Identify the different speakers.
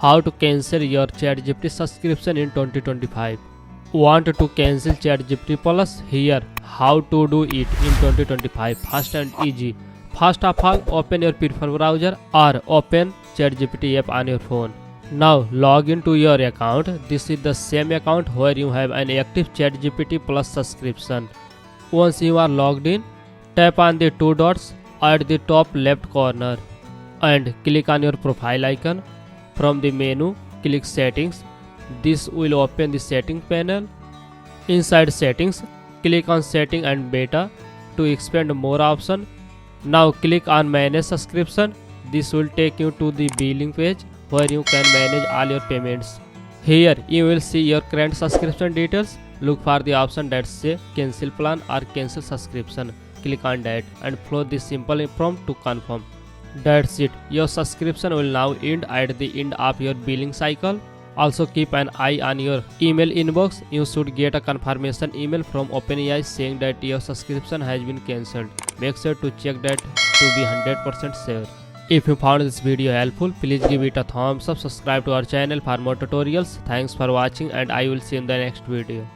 Speaker 1: How to cancel your ChatGPT subscription in 2025. Want to cancel ChatGPT Plus? Here, how to do it in 2025 fast and easy. First of all, open your preferred browser or open ChatGPT app on your phone. Now log into your account. This is the same account where you have an active ChatGPT Plus subscription. Once you are logged in, tap on the two dots at the top left corner and click on your profile icon. From the menu, click Settings. This will open the Settings panel. Inside Settings, click on Setting and Beta to expand more options. Now click on Manage Subscription. This will take you to the billing page where you can manage all your payments. Here you will see your current subscription details. Look for the option that say Cancel Plan or Cancel Subscription. Click on that and follow this simple prompt to confirm. That's it. Your subscription will now end at the end of your billing cycle. Also keep an eye on your email inbox. You should get a confirmation email from OpenAI saying that your subscription has been cancelled. Make sure to check that to be 100% sure. If you found this video helpful, please give it a thumbs up, subscribe to our channel for more tutorials. Thanks for watching and I will see you in the next video.